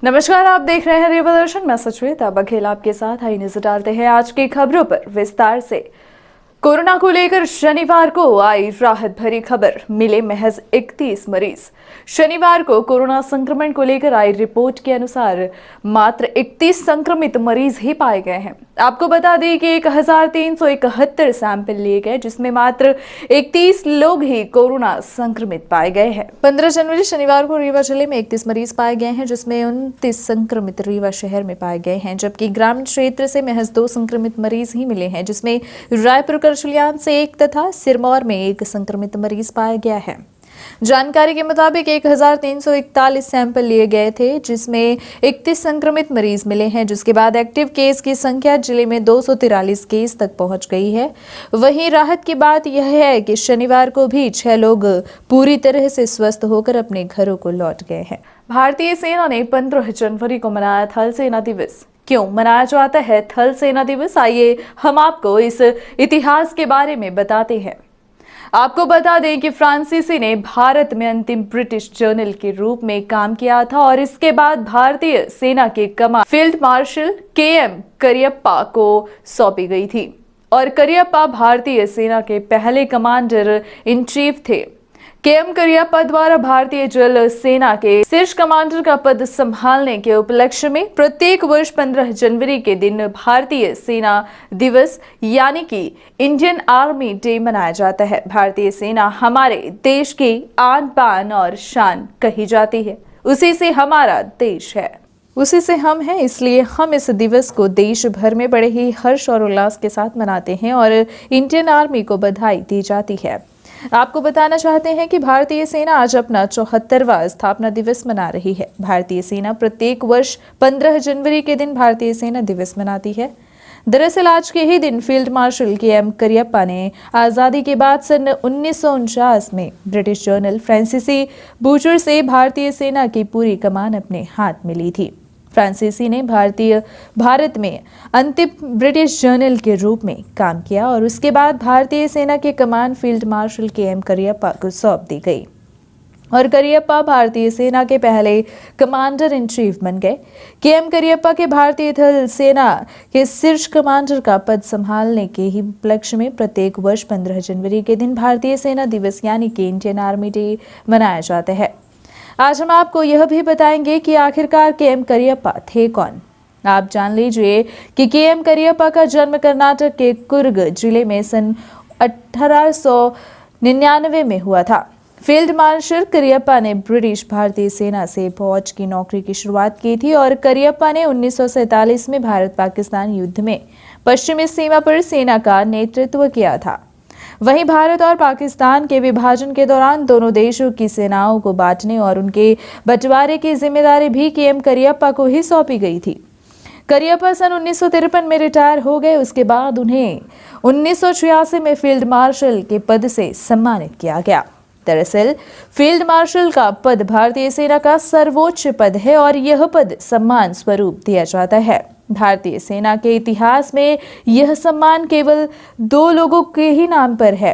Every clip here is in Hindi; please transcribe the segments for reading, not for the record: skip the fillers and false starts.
नमस्कार, आप देख रहे हैं रिवॉल्यूशन। मैं सुश्वेता बघेल आपके साथ। आइए नजर डालते हैं आज की खबरों पर विस्तार से। कोरोना को लेकर शनिवार को आई राहत भरी खबर, मिले महज 31 मरीज। शनिवार को कोरोना संक्रमण को लेकर आई रिपोर्ट के अनुसार मात्र 31 संक्रमित मरीज ही पाए गए हैं। आपको बता दें कि 1371 सैंपल लिए गए, जिसमें मात्र 31 लोग ही कोरोना संक्रमित पाए गए हैं। 15 जनवरी शनिवार को रीवा जिले में 31 मरीज पाए गए हैं, जिसमें 29 संक्रमित रीवा शहर में पाए गए हैं, जबकि ग्रामीण क्षेत्र से महज 2 संक्रमित मरीज ही मिले हैं, जिसमें रायपुर करचुलियान से 1 तथा सिरमौर में 1 संक्रमित मरीज पाया गया है। जानकारी के मुताबिक 1341 सैंपल लिए गए थे, जिसमें 31 संक्रमित मरीज मिले हैं, जिसके बाद एक्टिव केस की संख्या जिले में 243 केस तक पहुंच गई है। वहीं राहत की बात यह है कि शनिवार को भी 6 लोग पूरी तरह से स्वस्थ होकर अपने घरों को लौट गए हैं। भारतीय सेना ने 15 जनवरी को मनाया थल सेना दिवस। क्यों मनाया जाता है थल सेना दिवस, आइए हम आपको इस इतिहास के बारे में बताते हैं। आपको बता दें कि फ्रांसीसी ने भारत में अंतिम ब्रिटिश जनरल के रूप में काम किया था और इसके बाद भारतीय सेना के कमान फील्ड मार्शल KM करियप्पा को सौंपी गई थी और करियप्पा भारतीय सेना के पहले कमांडर इन चीफ थे। KM करियप्पा द्वारा भारतीय जल सेना के शीर्ष कमांडर का पद संभालने के उपलक्ष्य में प्रत्येक वर्ष 15 जनवरी के दिन भारतीय सेना दिवस यानी कि इंडियन आर्मी डे मनाया जाता है। भारतीय सेना हमारे देश की आन बान और शान कही जाती है, उसी से हमारा देश है, उसी से हम हैं। इसलिए हम इस दिवस को देश भर में बड़े ही हर्ष और उल्लास के साथ मनाते हैं और इंडियन आर्मी को बधाई दी जाती है। आपको बताना चाहते हैं कि भारतीय सेना आज अपना 74वां स्थापना दिवस मना रही है। भारतीय सेना प्रत्येक वर्ष 15 जनवरी के दिन भारतीय सेना दिवस मनाती है। दरअसल आज के ही दिन फील्ड मार्शल KM करियप्पा ने आज़ादी के बाद सन 1949 में ब्रिटिश जनरल फ्रांसीसी बूचर से भारतीय सेना की पूरी कमान अपने हाथ में ली थी। फ्रांसीसी ने भारत में अंतिम ब्रिटिश जनरल के रूप में काम किया और उसके बाद भारतीय सेना के कमान फील्ड मार्शल KM करियप्पा को सौंप दी गई और करियप्पा भारतीय सेना के पहले कमांडर इन चीफ बन गए। KM करियप्पा के भारतीय थल सेना के शीर्ष कमांडर का पद संभालने के ही उपलक्ष्य में प्रत्येक वर्ष 15 जनवरी के दिन भारतीय सेना दिवस यानी कि इंडियन आर्मी डे मनाया जाता है। आज हम आपको यह भी बताएंगे कि आखिरकार KM करियप्पा थे कौन। आप जान लीजिए कि KM करियप्पा का जन्म कर्नाटक के कुर्ग जिले में सन 1899 में हुआ था। फील्ड मार्शल करियप्पा ने ब्रिटिश भारतीय सेना से फौज की नौकरी की शुरुआत की थी और करियप्पा ने 1947 में भारत पाकिस्तान युद्ध में पश्चिमी सीमा पर सेना का नेतृत्व किया था। वहीं भारत और पाकिस्तान के विभाजन के दौरान दोनों देशों की सेनाओं को बांटने और उनके बंटवारे की जिम्मेदारी भी KM करियप्पा को ही सौंपी गई थी। करियप्पा सन 1953 में रिटायर हो गए। उसके बाद उन्हें 1986 में फील्ड मार्शल के पद से सम्मानित किया गया। दरअसल फील्ड मार्शल का पद भारतीय सेना का सर्वोच्च पद है और यह पद सम्मान स्वरूप दिया जाता है। भारतीय सेना के इतिहास में यह सम्मान केवल 2 लोगों के ही नाम पर है।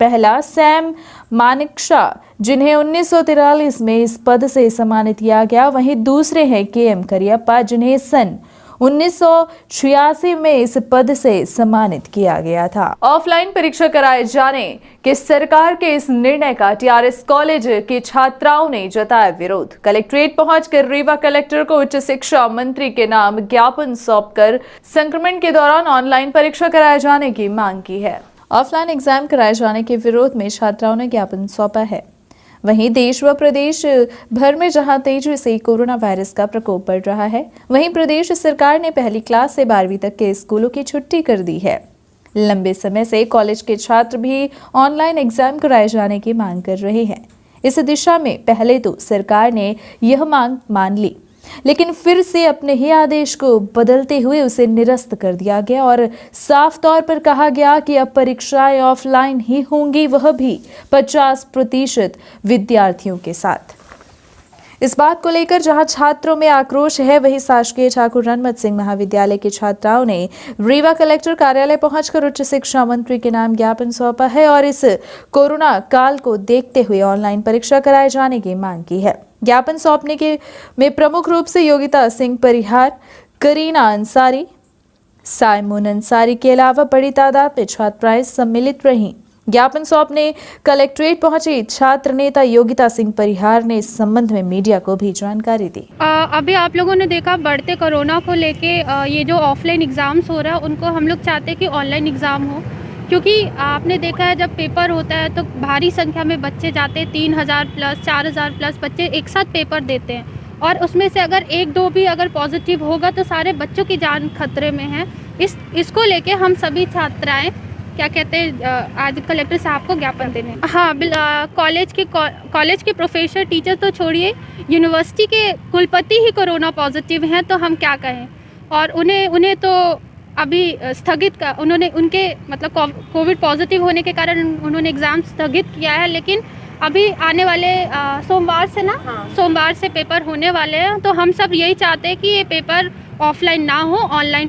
पहला सैम मानेकशॉ, जिन्हें 1943 में इस पद से सम्मानित किया गया। वहीं दूसरे हैं KM करियप्पा, जिन्हें सन 1986 में इस पद से सम्मानित किया गया था। ऑफलाइन परीक्षा कराए जाने के सरकार के इस निर्णय का TRS कॉलेज के छात्राओं ने जताया विरोध। कलेक्ट्रेट पहुंचकर रीवा कलेक्टर को उच्च शिक्षा मंत्री के नाम ज्ञापन सौंपकर संक्रमण के दौरान ऑनलाइन परीक्षा कराए जाने की मांग की है। ऑफलाइन एग्जाम कराए जाने के विरोध में छात्राओं ने ज्ञापन सौंपा है। वहीं देश व प्रदेश भर में जहां तेजी से कोरोना वायरस का प्रकोप बढ़ रहा है, वहीं प्रदेश सरकार ने पहली क्लास से 12वीं तक के स्कूलों की छुट्टी कर दी है। लंबे समय से कॉलेज के छात्र भी ऑनलाइन एग्जाम कराए जाने की मांग कर रहे हैं। इस दिशा में पहले तो सरकार ने यह मांग मान ली, लेकिन फिर से अपने ही आदेश को बदलते हुए उसे निरस्त कर दिया गया और साफ तौर पर कहा गया कि अब परीक्षाएं ऑफलाइन ही होंगी, वह भी 50% विद्यार्थियों के साथ। इस बात को लेकर जहां छात्रों में आक्रोश है, वहीं शासकीय ठाकुर रणमत सिंह महाविद्यालय की छात्राओं ने रीवा कलेक्टर कार्यालय पहुंचकर उच्च शिक्षा मंत्री के नाम ज्ञापन सौंपा है और इस कोरोना काल को देखते हुए ऑनलाइन परीक्षा कराए जाने की मांग की है। ज्ञापन सौंपने के में प्रमुख रूप से योगिता सिंह परिहार, करीना अंसारी, साइमोन अंसारी के अलावा बड़ी तादाद में छात्राएं सम्मिलित रहीं। ज्ञापन सौंपने कलेक्ट्रेट पहुंची छात्र नेता योगिता सिंह परिहार ने इस संबंध में मीडिया को भी जानकारी दी। अभी आप लोगों ने देखा बढ़ते कोरोना को लेके ये जो ऑफलाइन एग्ज़ाम्स हो रहा है उनको हम लोग चाहते हैं कि ऑनलाइन एग्ज़ाम हो, क्योंकि आपने देखा है जब पेपर होता है तो भारी संख्या में बच्चे जाते हैं, 3000 प्लस 4000 प्लस बच्चे एक साथ पेपर देते हैं और उसमें से अगर एक दो भी अगर पॉजिटिव होगा तो सारे बच्चों की जान खतरे में है। इसको लेके हम सभी छात्राएँ क्या कहते हैं आज कलेक्टर साहब को ज्ञापन देने। हाँ, कॉलेज के प्रोफेसर टीचर तो छोड़िए, यूनिवर्सिटी के कुलपति ही कोरोना पॉजिटिव हैं, तो हम क्या कहें। और उन्हें तो अभी स्थगित उन्होंने उनके मतलब कोविड पॉजिटिव होने के कारण उन्होंने एग्ज़ाम स्थगित किया है, लेकिन अभी आने वाले सोमवार से पेपर होने वाले हैं। तो हम सब यही चाहते हैं कि ये पेपर ऑफलाइन ना हो, ऑनलाइन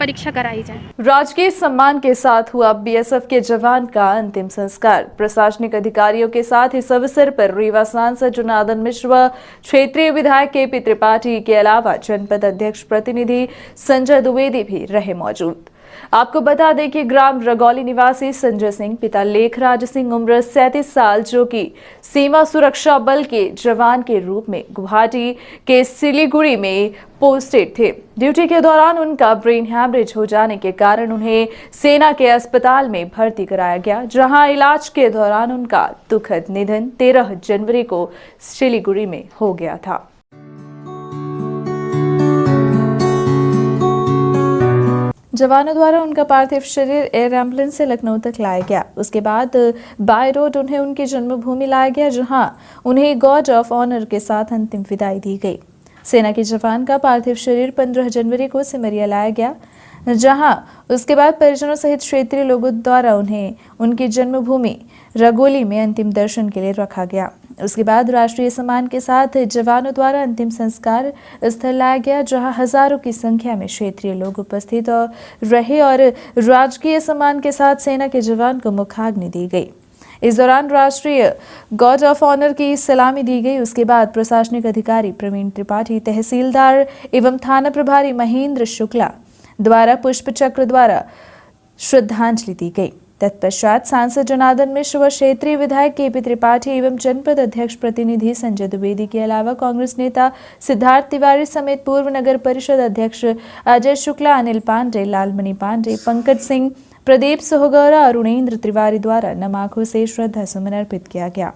परीक्षा कराई जाए। राजकीय सम्मान के साथ हुआ बीएसएफ के जवान का अंतिम संस्कार। प्रशासनिक अधिकारियों के साथ इस अवसर पर रीवा सांसद जनार्दन मिश्र व क्षेत्रीय विधायक केपी त्रिपाठी के अलावा जनपद अध्यक्ष प्रतिनिधि संजय द्विवेदी भी रहे मौजूद। आपको बता दें कि ग्राम रगौली निवासी संजय सिंह पिता लेखराज सिंह उम्र 37 साल जो कि सीमा सुरक्षा बल के जवान के रूप में गुवाहाटी के सिलीगुड़ी में पोस्टेड थे। ड्यूटी के दौरान उनका ब्रेन हैमरेज हो जाने के कारण उन्हें सेना के अस्पताल में भर्ती कराया गया, जहां इलाज के दौरान उनका दुखद निधन 13 जनवरी को सिलीगुड़ी में हो गया था। जवानों द्वारा उनका पार्थिव शरीर एयर एम्बुलेंस से लखनऊ तक लाया गया। उसके बाद बाय रोड उन्हें उनकी जन्मभूमि लाया गया, जहां उन्हें गार्ड ऑफ ऑनर के साथ अंतिम विदाई दी गई। सेना के जवान का पार्थिव शरीर 15 जनवरी को सिमरिया लाया गया, जहां उसके बाद परिजनों सहित क्षेत्रीय लोगों द्वारा उन्हें उनकी जन्मभूमि रगोली में अंतिम दर्शन के लिए रखा गया। उसके बाद राष्ट्रीय सम्मान के साथ जवानों द्वारा अंतिम संस्कार स्थल लाया गया, जहां हजारों की संख्या में क्षेत्रीय लोग उपस्थित रहे और राजकीय सम्मान के साथ सेना के जवान को मुखाग्नि दी गई। इस दौरान राष्ट्रीय गार्ड ऑफ ऑनर की सलामी दी गई। उसके बाद प्रशासनिक अधिकारी प्रवीण त्रिपाठी, तहसीलदार एवं थाना प्रभारी महेंद्र शुक्ला द्वारा पुष्प चक्र द्वारा श्रद्धांजलि दी गई। तत्पश्चात सांसद जनार्दन मिश्र व क्षेत्रीय विधायक केपी त्रिपाठी एवं जनपद अध्यक्ष प्रतिनिधि संजय द्विवेदी के अलावा कांग्रेस नेता सिद्धार्थ तिवारी समेत पूर्व नगर परिषद अध्यक्ष अजय शुक्ला, अनिल पांडे, लालमणि पांडे, पंकज सिंह, प्रदीप सोहगौरा, अरुणेंद्र तिवारी द्वारा नम आंखों से श्रद्धा सुमन अर्पित किया गया।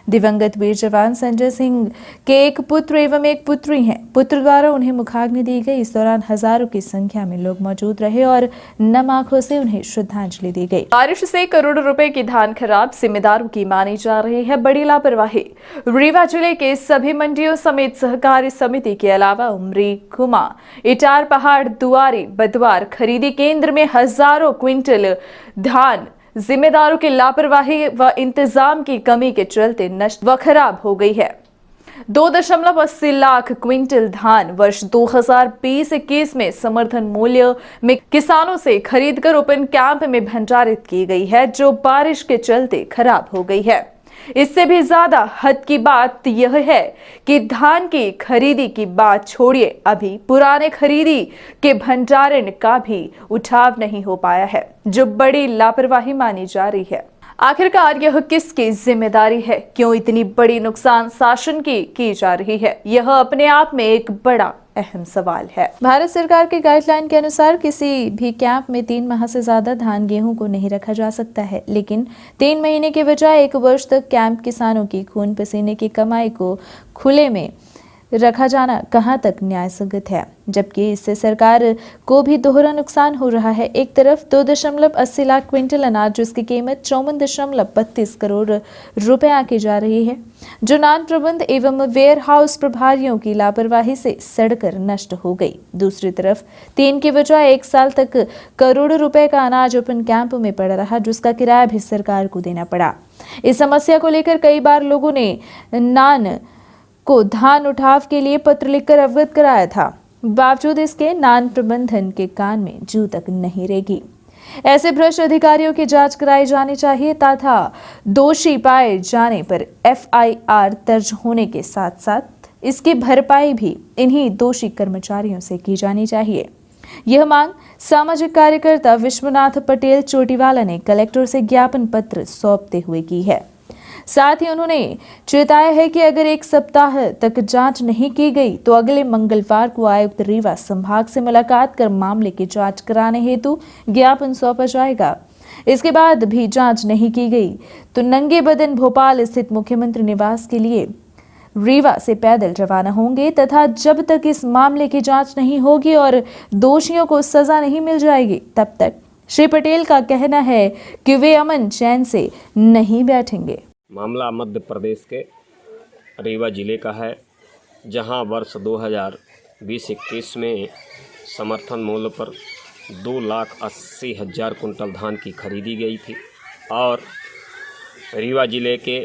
दिवंगत वीर जवान संजय सिंह के एक पुत्र एवं एक पुत्री हैं। पुत्र द्वारा उन्हें मुखाग्नि दी गई। इस दौरान हजारों की संख्या में लोग मौजूद रहे और नम आंखों से उन्हें श्रद्धांजलि दी गई। बारिश से करोड़ों रुपए की धान खराब, जिम्मेदारों की मानी जा रही है बड़ी लापरवाही। रीवा जिले के सभी मंडियों समेत सहकारी समिति के अलावा उमरी, खुमा, इटार, पहाड़, दुआरी, बदवार खरीदी केंद्र में हजारों क्विंटल धान जिम्मेदारों की लापरवाही व इंतजाम की कमी के चलते नष्ट व खराब हो गई है। 2.80 लाख क्विंटल धान वर्ष 2020-21 में समर्थन मूल्य में किसानों से खरीदकर ओपन कैंप में भंडारित की गई है, जो बारिश के चलते खराब हो गई है। इससे भी ज्यादा हद की बात यह है कि धान की खरीदी की बात छोड़िए, अभी पुराने खरीदी के भंडारण का भी उठाव नहीं हो पाया है, जो बड़ी लापरवाही मानी जा रही है। आखिरकार यह किसकी जिम्मेदारी है? क्यों इतनी बड़ी नुकसान शासन की जा रही है? यह अपने आप में एक बड़ा अहम सवाल है। भारत सरकार के गाइडलाइन के अनुसार किसी भी कैंप में 3 माह से ज्यादा धान गेहूं को नहीं रखा जा सकता है, लेकिन 3 महीने के बजाय 1 वर्ष तक कैंप किसानों की खून पसीने की कमाई को खुले में रखा जाना कहां तक न्याय संगत है, जबकि इससे सरकार को भी दोहरा नुकसान हो रहा है। एक तरफ 2.80 लाख क्विंटल अनाज जिसकी कीमत 54.32 करोड़ रुपए आंकी जा रही है, जो नान प्रबंध एवं वेयर हाउस प्रभारियों की लापरवाही से सड़कर नष्ट हो गई। दूसरी तरफ 3 के बजाय 1 साल तक करोड़ों रुपए का अनाज ओपन कैंप में पड़ा रहा, जिसका किराया भी सरकार को देना पड़ा। इस समस्या को लेकर कई बार लोगों ने नान को धान उठाव के लिए पत्र लिखकर अवगत कराया था। बावजूद इसके नान प्रबंधन के कान में जू तक नहीं रेगी। ऐसे भ्रष्ट अधिकारियों की जांच कराई जानी चाहिए तथा दोषी पाए जाने पर एफआईआर दर्ज होने के साथ साथ इसकी भरपाई भी इन्हीं दोषी कर्मचारियों से की जानी चाहिए। यह मांग सामाजिक कार्यकर्ता विश्वनाथ पटेल चोटीवाला ने कलेक्टर से ज्ञापन पत्र सौंपते हुए की है। साथ ही उन्होंने चेताया है कि अगर एक सप्ताह तक जांच नहीं की गई तो अगले मंगलवार को आयुक्त रीवा संभाग से मुलाकात कर मामले की जांच कराने हेतु ज्ञापन सौंपा जाएगा। इसके बाद भी जांच नहीं की गई तो नंगे बदन भोपाल स्थित मुख्यमंत्री निवास के लिए रीवा से पैदल रवाना होंगे तथा जब तक इस मामले की जांच नहीं होगी और दोषियों को सजा नहीं मिल जाएगी तब तक श्री पटेल का कहना है कि वे अमन चैन से नहीं बैठेंगे। मामला मध्य प्रदेश के रीवा जिले का है, जहां वर्ष 2020-21 में समर्थन मूल्य पर 2,80,000 कुंटल धान की खरीदी गई थी और रीवा जिले के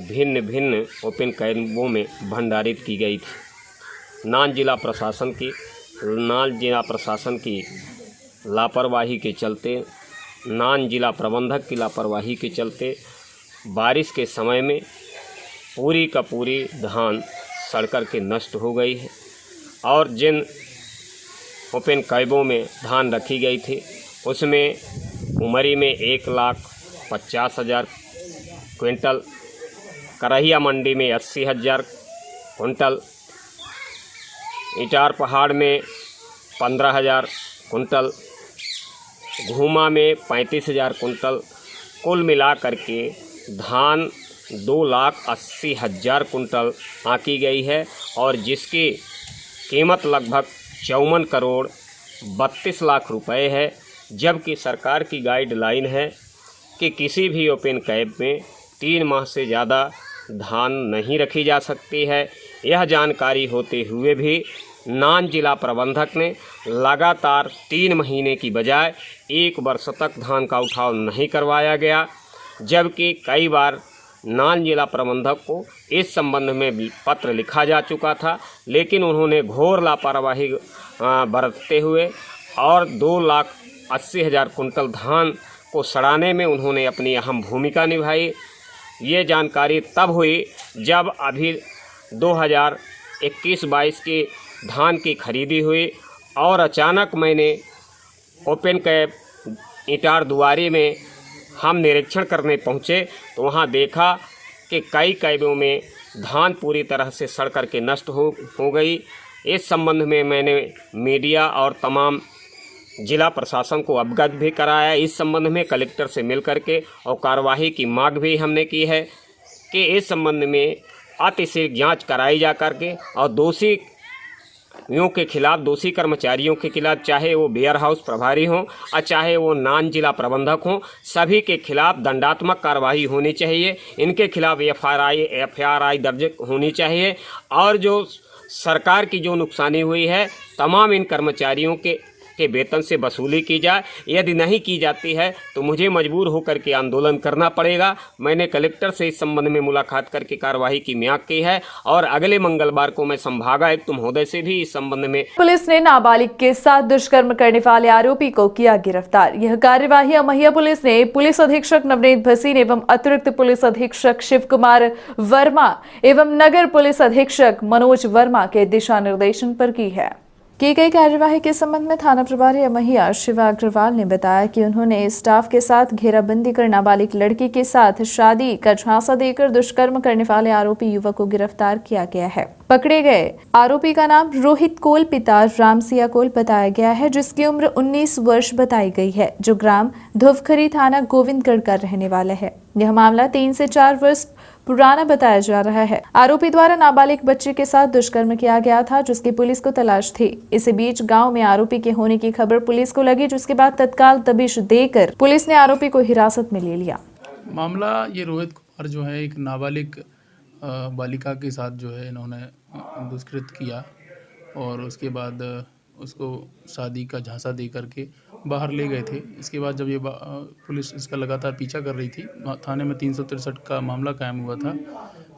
भिन्न भिन्न ओपन कैंपों में भंडारित की गई थी। नान जिला प्रशासन की लापरवाही के चलते, नान जिला प्रबंधक की लापरवाही के चलते बारिश के समय में पूरी का पूरी धान सड़ कर के नष्ट हो गई है और जिन ओपन कैंपों में धान रखी गई थी उसमें उमरी में 1,50,000 क्विंटल, करहिया मंडी में 80,000 कुंटल, इटार पहाड़ में 15,000 कुंटल, घूमा में 35,000 कुंटल, कुल मिला करके धान 2,80,000 कुंटल आंकी गई है और जिसकी कीमत लगभग 54 करोड़ 32 लाख रुपए है। जबकि सरकार की गाइडलाइन है कि किसी भी ओपन कैंप में 3 माह से ज़्यादा धान नहीं रखी जा सकती है। यह जानकारी होते हुए भी नान जिला प्रबंधक ने लगातार 3 महीने की बजाय 1 वर्ष तक धान का उठाव नहीं करवाया गया, जबकि कई बार नान जिला प्रबंधक को इस संबंध में पत्र लिखा जा चुका था, लेकिन उन्होंने घोर लापरवाही बरतते हुए और 2,80,000 कुंटल धान को सड़ाने में उन्होंने अपनी अहम भूमिका निभाई। ये जानकारी तब हुई जब अभी 2021-22 की धान की खरीदी हुई और अचानक मैंने ओपन कैंप इटार दुआरी में हम निरीक्षण करने पहुँचे तो वहाँ देखा कि कई कैंपों में धान पूरी तरह से सड़ कर के नष्ट हो गई। इस संबंध में मैंने मीडिया और तमाम जिला प्रशासन को अवगत भी कराया। इस संबंध में कलेक्टर से मिल करके और कार्रवाई की मांग भी हमने की है कि इस संबंध में अतिशीघ्र जांच कराई जा करके और दोषियों के खिलाफ, दोषी कर्मचारियों के खिलाफ, चाहे वो वेयर हाउस प्रभारी हों और चाहे वो नान जिला प्रबंधक हों, सभी के खिलाफ दंडात्मक कार्रवाई होनी चाहिए। इनके खिलाफ एफआईआर दर्ज होनी चाहिए और जो सरकार की जो नुकसानी हुई है तमाम इन कर्मचारियों के वेतन से वसूली की जाए। यदि नहीं की जाती है तो मुझे मजबूर होकर के आंदोलन करना पड़ेगा। मैंने कलेक्टर से इस संबंध में मुलाकात करके कार्रवाई की मांग की है और अगले मंगलवार को मैं संभागायुक्त महोदय से भी इस संबंध में। पुलिस ने नाबालिग के साथ दुष्कर्म करने वाले आरोपी को किया गिरफ्तार। यह कार्यवाही अमहिया पुलिस ने पुलिस अधीक्षक नवनीत भसीन एवं अतिरिक्त पुलिस अधीक्षक शिव कुमार वर्मा एवं नगर पुलिस अधीक्षक मनोज वर्मा के दिशा निर्देशन पर की है। की गई कार्यवाही के संबंध में थाना प्रभारी अमहिया शिवा अग्रवाल ने बताया कि उन्होंने स्टाफ के साथ घेराबंदी कर नाबालिग लड़की के साथ शादी का झांसा देकर दुष्कर्म करने वाले आरोपी युवक को गिरफ्तार किया गया है। पकड़े गए आरोपी का नाम रोहित कोल पिता रामसिया कोल बताया गया है, जिसकी उम्र 19 वर्ष बताई गई है, जो ग्राम धुवखरी थाना गोविंदगढ़ का रहने वाला है। यह मामला 3 से 4 वर्ष पुराना बताया जा रहा है। आरोपी द्वारा नाबालिग बच्चे के साथ दुष्कर्म किया गया था, जिसकी पुलिस को तलाश थी। इसी बीच गांव में आरोपी के होने की खबर पुलिस को लगी, जिसके बाद तत्काल तबिश देकर पुलिस ने आरोपी को हिरासत में ले लिया। मामला ये रोहित कुमार जो है एक नाबालिग बालिका के साथ जो है इन्होंने दुष्कृत किया और उसके बाद उसको शादी का झांसा दे करके बाहर ले गए थे। इसके बाद जब ये पुलिस इसका लगातार पीछा कर रही थी, थाने में 363 का मामला कायम हुआ था।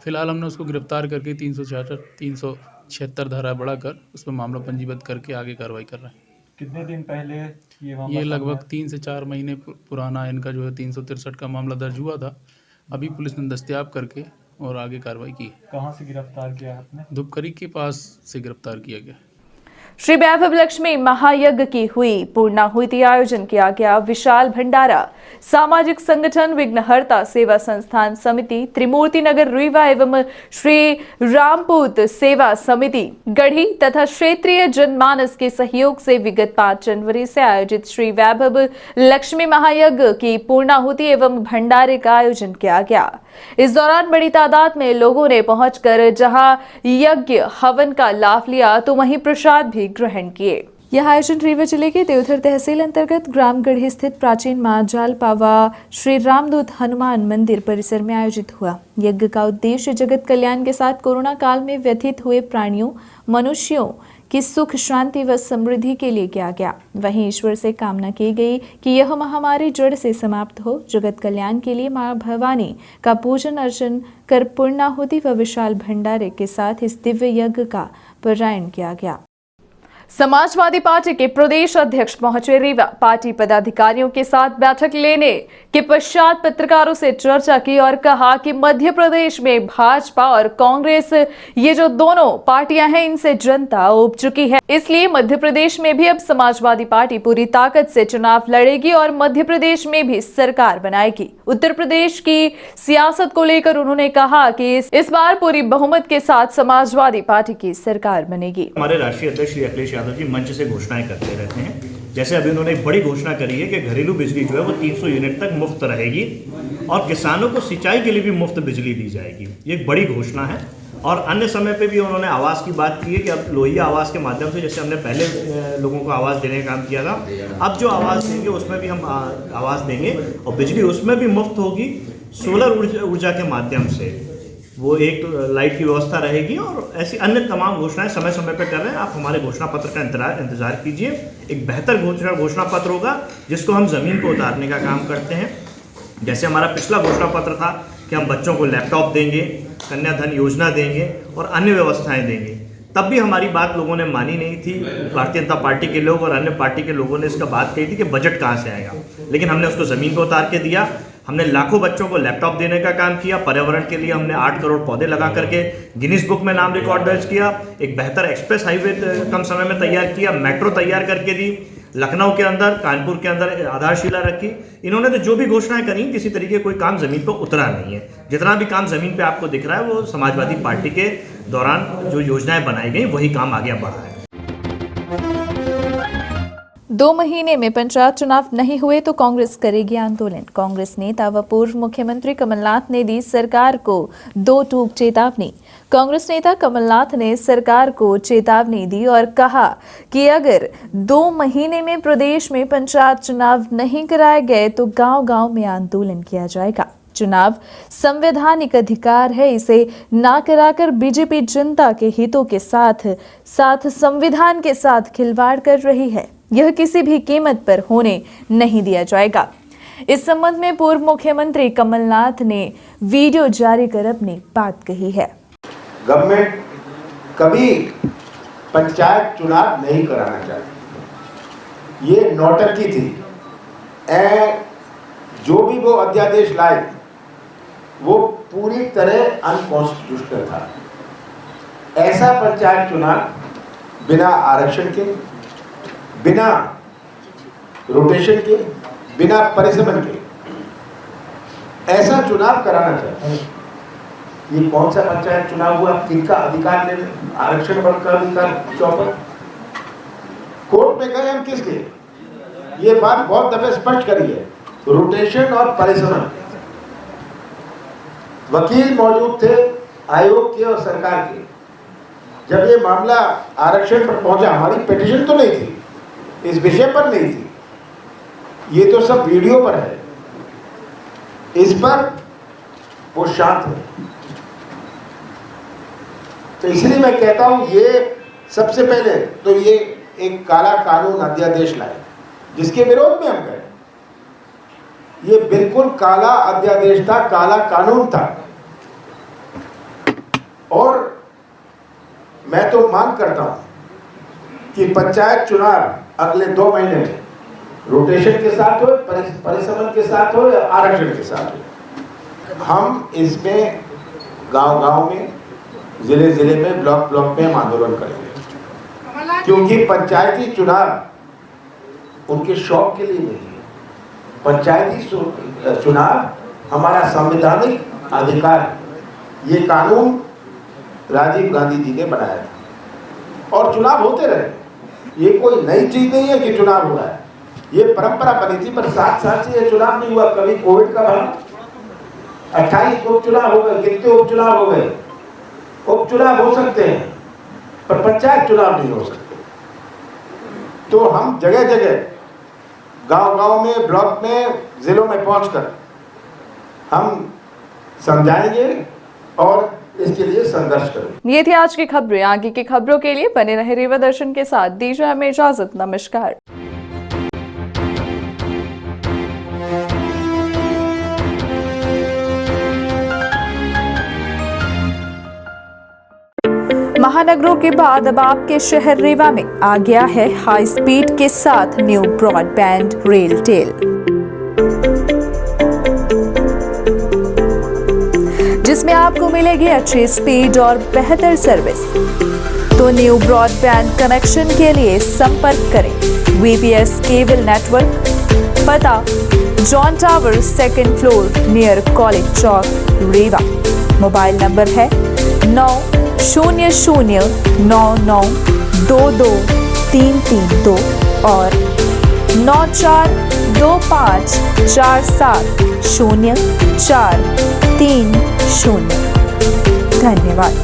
फिलहाल हमने उसको गिरफ्तार करके 376 धारा बढ़ाकर उस पर मामला पंजीबद्ध करके आगे कार्रवाई कर रहे हैं। कितने दिन पहले ये मामला ये सामने लगभग आया? 3 से 4 महीने पुराना इनका जो है 363 का मामला दर्ज हुआ था। अभी पुलिस ने दस्तयाब करके और आगे कार्रवाई की। कहाँ से गिरफ्तार किया आपने? धुपकरी के पास से गिरफ्तार किया गया। श्री वैभव लक्ष्मी महायज्ञ की हुई पूर्णाहुति आयोजन किया गया। विशाल भंडारा सामाजिक संगठन विघ्नहर्ता सेवा संस्थान समिति त्रिमूर्ति नगर रीवा एवं श्री रामपूत सेवा समिति गढ़ी तथा क्षेत्रीय जनमानस के सहयोग से विगत 5 जनवरी से आयोजित श्री वैभव लक्ष्मी महायज्ञ की पूर्णाहुति एवं भंडारे का आयोजन किया गया। इस दौरान बड़ी तादाद में लोगों ने पहुंचकर जहां यज्ञ हवन का लाभ लिया तो वहीं प्रसाद भी ग्रहण किए। यह आयोजन रीवा जिले के देवधर तहसील अंतर्गत ग्राम गढ़ी स्थित प्राचीन मां जाल पावा श्री रामदूत हनुमान मंदिर परिसर में आयोजित हुआ। यज्ञ का उद्देश्य जगत कल्याण के साथ कोरोना काल में व्यथित हुए प्राणियों मनुष्यों की सुख शांति व समृद्धि के लिए किया गया। वहीं ईश्वर से कामना की गई कि यह महामारी जड़ से समाप्त हो। जगत कल्याण के लिए मां भवानी का पूजन अर्चन कर पूर्णाहुति व विशाल भंडारे के साथ इस दिव्य यज्ञ का पारायण किया गया। समाजवादी पार्टी के प्रदेश अध्यक्ष पहुंचे रीवा। पार्टी पदाधिकारियों के साथ बैठक लेने के पश्चात पत्रकारों से चर्चा की और कहा कि मध्य प्रदेश में भाजपा और कांग्रेस ये जो दोनों पार्टियां हैं इनसे जनता ऊब चुकी है, इसलिए मध्य प्रदेश में भी अब समाजवादी पार्टी पूरी ताकत से चुनाव लड़ेगी और मध्य प्रदेश में भी सरकार बनाएगी। उत्तर प्रदेश की सियासत को लेकर उन्होंने कहा कि इस बार पूरी बहुमत के साथ समाजवादी पार्टी की सरकार बनेगी। हमारे राष्ट्रीय अध्यक्ष श्री अखिलेश यादव जी मंच से घोषणाएं करते रहते हैं। जैसे अभी उन्होंने एक बड़ी घोषणा करी है कि घरेलू बिजली जो है वो 300 यूनिट तक मुफ्त रहेगी और किसानों को सिंचाई के लिए भी मुफ्त बिजली दी जाएगी। ये एक बड़ी घोषणा है। और अन्य समय पे भी उन्होंने आवास की बात की है कि अब लोहिया आवास के माध्यम से, जैसे हमने पहले लोगों को आवास देने का काम किया था, अब जो आवास देंगे उसमें भी हम आवास देंगे और बिजली उसमें भी मुफ्त होगी। सोलर ऊर्जा के माध्यम से वो एक लाइट की व्यवस्था रहेगी और ऐसी अन्य तमाम घोषणाएं समय समय पर कर रहे हैं। आप हमारे घोषणा पत्र का इंतजार कीजिए। एक बेहतर घोषणा पत्र होगा जिसको हम ज़मीन को उतारने का काम करते हैं। जैसे हमारा पिछला घोषणा पत्र था कि हम बच्चों को लैपटॉप देंगे, कन्याधन योजना देंगे और अन्य व्यवस्थाएं देंगे, तब भी हमारी बात लोगों ने मानी नहीं थी। भारतीय जनता पार्टी के लोग और अन्य पार्टी के लोगों ने इसका बात कही थी कि बजट कहाँ से आएगा, लेकिन हमने उसको ज़मीन पर उतार के दिया। हमने लाखों बच्चों को लैपटॉप देने का काम किया। पर्यावरण के लिए हमने 8 करोड़ पौधे लगा करके गिनीज बुक में नाम रिकॉर्ड दर्ज किया। एक बेहतर एक्सप्रेस हाईवे कम समय में तैयार किया। मेट्रो तैयार करके दी। लखनऊ के अंदर, कानपुर के अंदर आधारशिला रखी। इन्होंने तो जो भी घोषणाएं करी, किसी तरीके कोई काम ज़मीन पर उतरा नहीं है। जितना भी काम ज़मीन पे आपको दिख रहा है वो समाजवादी पार्टी के दौरान जो योजनाएं बनाई गई वही काम आगे बढ़ा है। 2 महीने में पंचायत चुनाव नहीं हुए तो कांग्रेस करेगी आंदोलन। कांग्रेस नेता व पूर्व मुख्यमंत्री कमलनाथ ने दी सरकार को 2 टूक चेतावनी। कांग्रेस नेता कमलनाथ ने सरकार को चेतावनी दी और कहा कि अगर 2 महीने में प्रदेश में पंचायत चुनाव नहीं कराए गए तो गांव-गांव में आंदोलन किया जाएगा। चुनाव संवैधानिक अधिकार है, इसे ना कराकर बीजेपी जनता के हितों के साथ संविधान के साथ खिलवाड़ कर रही है। यह किसी भी कीमत पर होने नहीं दिया जाएगा। इस संबंध में पूर्व मुख्यमंत्री कमलनाथ ने वीडियो जारी कर अपनी बात कही है। गवर्नमेंट कभी पंचायत चुनाव नहीं कराना चाहती, ये नौटंकी थी। जो भी वो अध्यादेश लाए वो पूरी तरह अनकॉन्स्टिट्यूशनल था। ऐसा पंचायत चुनाव बिना आरक्षण के, बिना रोटेशन के, बिना परिसमन के ऐसा चुनाव कराना चाहिए। ये कौन सा पंचायत चुनाव हुआ? किनका अधिकार ले? आरक्षण बल का अधिकार चौपट। कोर्ट में गए हम किसके? ये बात बहुत दफे स्पष्ट करी है। रोटेशन और परिसमन, वकील मौजूद थे आयोग के और सरकार के। जब ये मामला आरक्षण पर पहुंचा, हमारी पिटीशन तो नहीं थी, इस विषय पर नहीं थी, ये तो सब वीडियो पर है। इस पर वो शांत है। तो इसलिए मैं कहता हूं, ये सबसे पहले तो ये एक काला कानून अध्यादेश लाए जिसके विरोध में हम गए। ये बिल्कुल काला अध्यादेश था, काला कानून था। और मैं तो मांग करता हूं कि पंचायत चुनाव अगले 2 महीने में रोटेशन के साथ हो, परिसमन के साथ हो या आरक्षण के साथ हो, हम इसमें गांव-गांव में, जिले-जिले में, ब्लॉक-ब्लॉक में हम आंदोलन करेंगे, क्योंकि पंचायती चुनाव उनके शौक के लिए नहीं है। पंचायती चुनाव हमारा संवैधानिक अधिकार है। ये कानून राजीव गांधी जी ने बनाया था और चुनाव होते रहे। ये कोई नई चीज नहीं है कि चुनाव हुआ है, ये परंपरा बनी थी, पर 7 साल से ये चुनाव नहीं हुआ। कभी कोविड का बना, 28 उपचुनाव हो गए, कितने उपचुनाव हो गए। उपचुनाव हो सकते हैं पर पंचायत चुनाव नहीं हो सकते। तो हम जगह जगह, गांव-गांव में, ब्लॉक में, जिलों में पहुंचकर हम समझाएंगे और इसके लिए संघर्ष करेंगे। ये थी आज की खबरें। आगे की खबरों के लिए बने रहे रेवा दर्शन के साथ। दीजिए हमें इजाजत। नमस्कार। महानगरों के बाद अब आपके शहर रेवा में आ गया है हाई स्पीड के साथ न्यू ब्रॉडबैंड रेलटेल, जिसमें आपको मिलेगी अच्छी स्पीड और बेहतर सर्विस। तो न्यू ब्रॉडबैंड कनेक्शन के लिए संपर्क करें VPS केबल नेटवर्क, पता John tower 2nd floor near college चौक रेवा। मोबाइल नंबर है 90009922 और 9425470430। धन्यवाद।